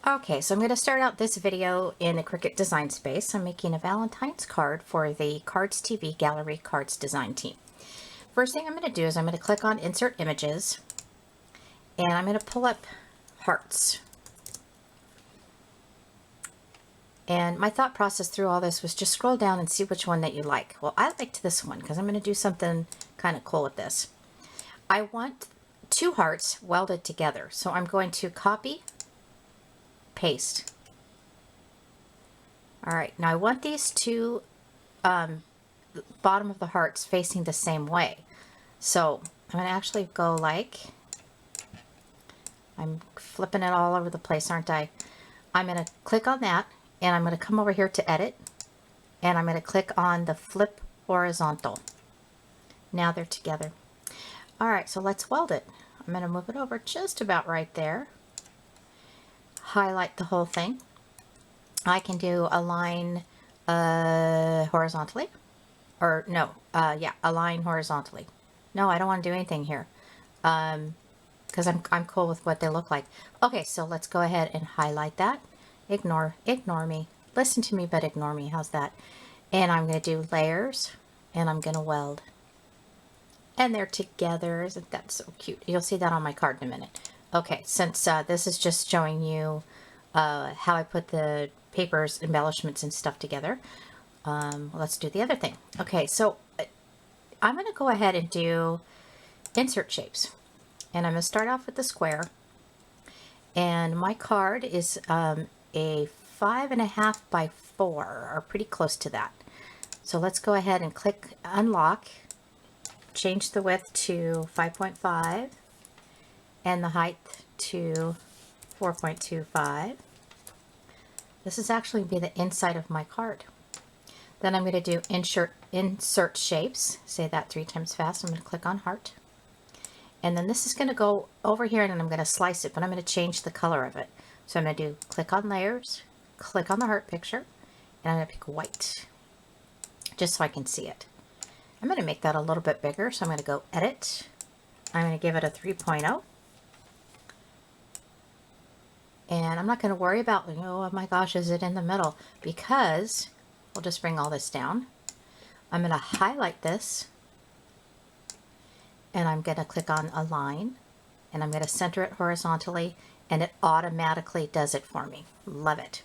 Okay, so I'm going to start out this video in the Cricut design space. I'm making a Valentine's card for the Cardz TV Gallery Cards design team. First thing I'm going to do is I'm going to click on Insert Images, and I'm going to pull up hearts. And my thought process through all this was just scroll down and see which one that you like. Well, I liked this one because I'm going to do something kind of cool with this. I want two hearts welded together, so I'm going to copy, paste. All right, now I want these two bottom of the hearts facing the same way. So I'm going to actually go like, I'm flipping it all over the place, aren't I? I'm going to click on that, and I'm going to come over here to edit, and I'm going to click on the flip horizontal. Now they're together. All right, so let's weld it. I'm going to move it over just about right there. Highlight the whole thing. I can do align horizontally, or no, yeah, align horizontally. No, I don't want to do anything here because I'm cool with what they look like. Okay, so let's go ahead and highlight that. Ignore me. Listen to me, but ignore me. How's that? And I'm going to do layers, and I'm going to weld. And they're together. Isn't that so cute? You'll see that on my card in a minute. Okay, since this is just showing you how I put the papers, embellishments, and stuff together, let's do the other thing. Okay, so I'm going to go ahead and do insert shapes. And I'm going to start off with the square. And my card is a 5.5 by 4, or pretty close to that. So let's go ahead and click unlock, change the width to 5.5, and the height to 4.25. This is actually be the inside of my card. Then I'm going to do insert shapes. Say that 3 times fast. I'm going to click on heart. And then this is going to go over here, and then I'm going to slice it, but I'm going to change the color of it. So I'm going to do click on layers, click on the heart picture, and I'm going to pick white, just so I can see it. I'm going to make that a little bit bigger, so I'm going to go edit. I'm going to give it a 3.0. And I'm not going to worry about, oh my gosh, is it in the middle? Because we'll just bring all this down. I'm going to highlight this, and I'm going to click on align, and I'm going to center it horizontally, and it automatically does it for me. Love it.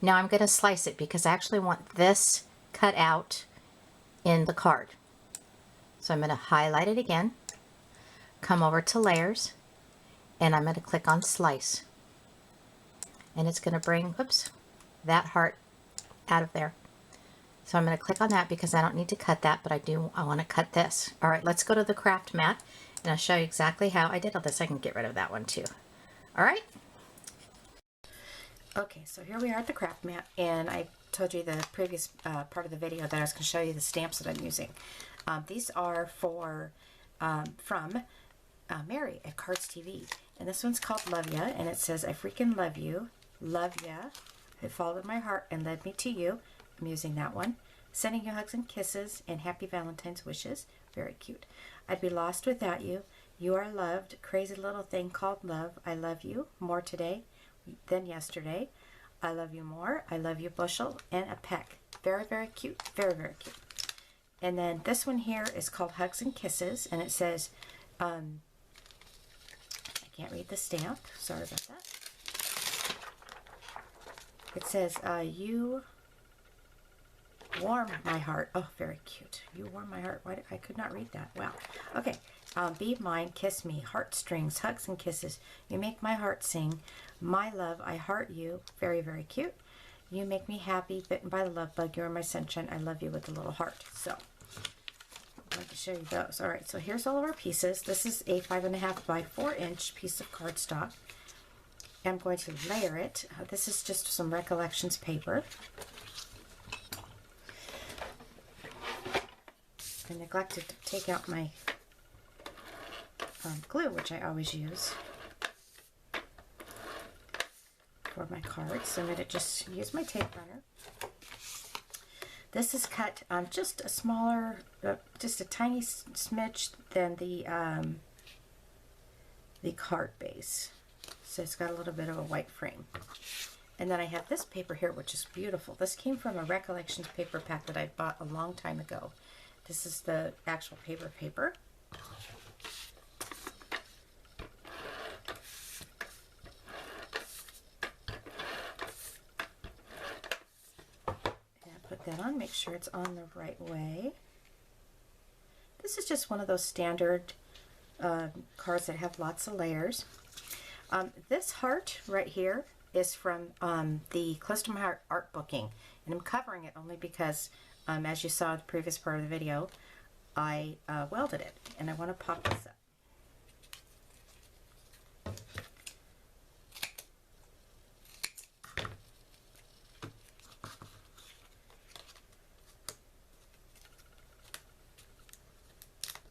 Now I'm going to slice it because I actually want this cut out in the card. So I'm going to highlight it again, come over to layers, and I'm going to click on slice. And it's going to bring, whoops, that heart out of there. So I'm going to click on that because I don't need to cut that, but I want to cut this. All right, let's go to the craft mat, and I'll show you exactly how I did all this. I can get rid of that one too. All right. Okay, so here we are at the craft mat, and I told you the previous part of the video that I was going to show you the stamps that I'm using. These are from Mary at Cardz TV, and this one's called Love Ya, and it says, I freaking love you, love ya, it followed my heart and led me to you. I'm using that one. Sending you hugs and kisses and happy Valentine's wishes. Very cute. I'd be lost without you. You are loved. Crazy little thing called love. I love you more today than yesterday. I love you more. I love you bushel and a peck. Very, very cute. Very, very cute. And then this one here is called Hugs and Kisses, and it says, I can't read the stamp. Sorry about that. It says, you warm my heart. Oh, very cute. You warm my heart. Why I could not read that. Wow. Okay. Be mine, kiss me, heartstrings, hugs and kisses. You make my heart sing. My love, I heart you. Very, very cute. You make me happy, bitten by the love bug. You're my sunshine. I love you with a little heart. So, I'm going to show you those. All right, so here's all of our pieces. This is a 5.5 by 4 inch piece of cardstock. I'm going to layer it. This is just some Recollections paper. I neglected to take out my glue, which I always use for my cards. So I'm going to just use my tape runner. This is cut just a smaller, just a tiny smidge than the card base. So it's got a little bit of a white frame. And then I have this paper here, which is beautiful. This came from a Recollections paper pack that I bought a long time ago. This is the actual paper. And put that on, make sure it's on the right way. This is just one of those standard cards that have lots of layers. This heart right here is from the Close to My Heart art booking, and I'm covering it only because as you saw in the previous part of the video, I welded it, and I want to pop this up.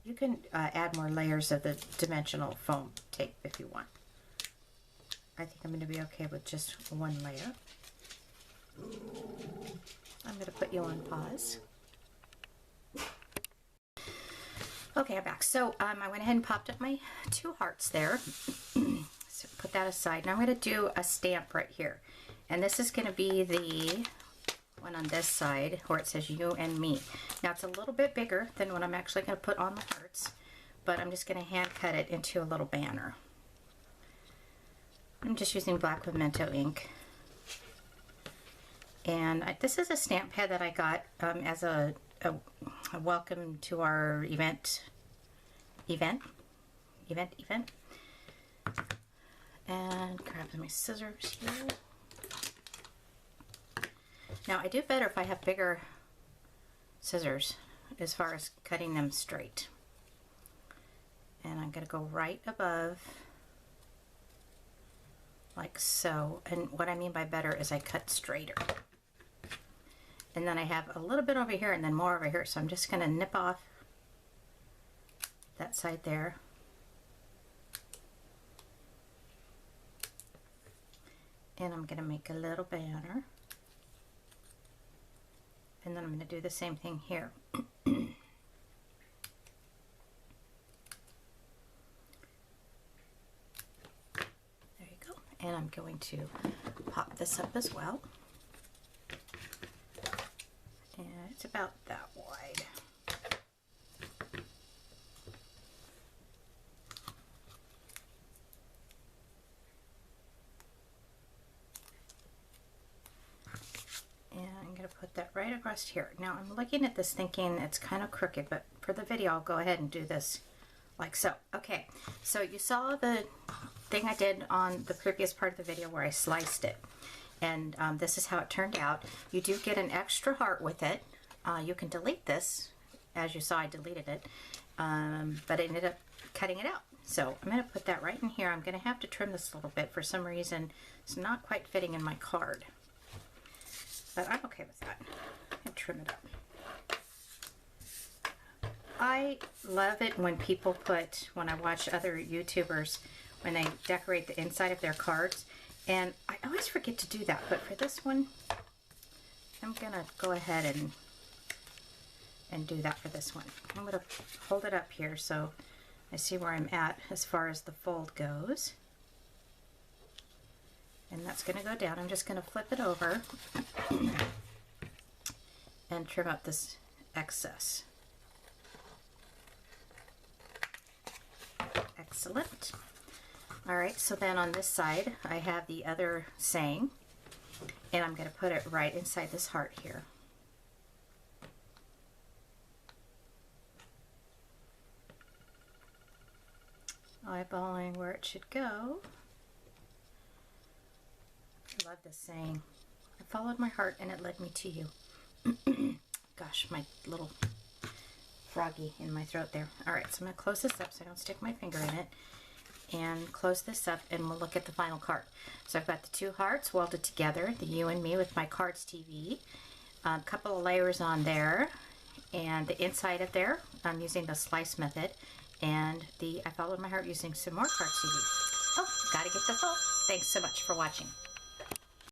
You can add more layers of the dimensional foam tape if you want. I think I'm going to be okay with just one layer. I'm going to put you on pause. Okay, I'm back. So I went ahead and popped up my 2 hearts there. So put that aside. Now I'm going to do a stamp right here. And this is going to be the one on this side where it says you and me. Now it's a little bit bigger than what I'm actually going to put on the hearts, but I'm just going to hand cut it into a little banner. I'm just using black pimento ink. And this is a stamp pad that I got as a welcome to our event. And grab my scissors here. Now I do better if I have bigger scissors as far as cutting them straight. And I'm going to go right above, like so. And what I mean by better is I cut straighter. And then I have a little bit over here and then more over here. So I'm just going to nip off that side there. And I'm going to make a little banner. And then I'm going to do the same thing here. There you go. And I'm going to pop this up as well. And it's about that wide. And I'm going to put that right across here. Now I'm looking at this thinking it's kind of crooked, but for the video I'll go ahead and do this like so. Okay, so you saw the thing I did on the previous part of the video where I sliced it. And this is how it turned out. You do get an extra heart with it. You can delete this. As you saw, I deleted it. But I ended up cutting it out. So I'm going to put that right in here. I'm going to have to trim this a little bit. For some reason, it's not quite fitting in my card. But I'm okay with that. And trim it up. I love it when people put, when I watch other YouTubers, when they decorate the inside of their cards. And I always forget to do that. But for this one, I'm going to go ahead and do that for this one. I'm going to hold it up here so I see where I'm at as far as the fold goes. And that's going to go down. I'm just going to flip it over and trim up this excess. Excellent. All right, so then on this side, I have the other saying, and I'm going to put it right inside this heart here. Eyeballing where it should go. I love this saying. I followed my heart and it led me to you. Gosh, my little froggy in my throat there. All right, so I'm going to close this up so I don't stick my finger in it. And close this up and we'll look at the final card. So I've got the 2 hearts welded together, the you and me with my Cardz TV. A couple of layers on there. And the inside of there, I'm using the slice method. And I followed my heart using some more Cardz TV. Oh, gotta get the phone. Thanks so much for watching.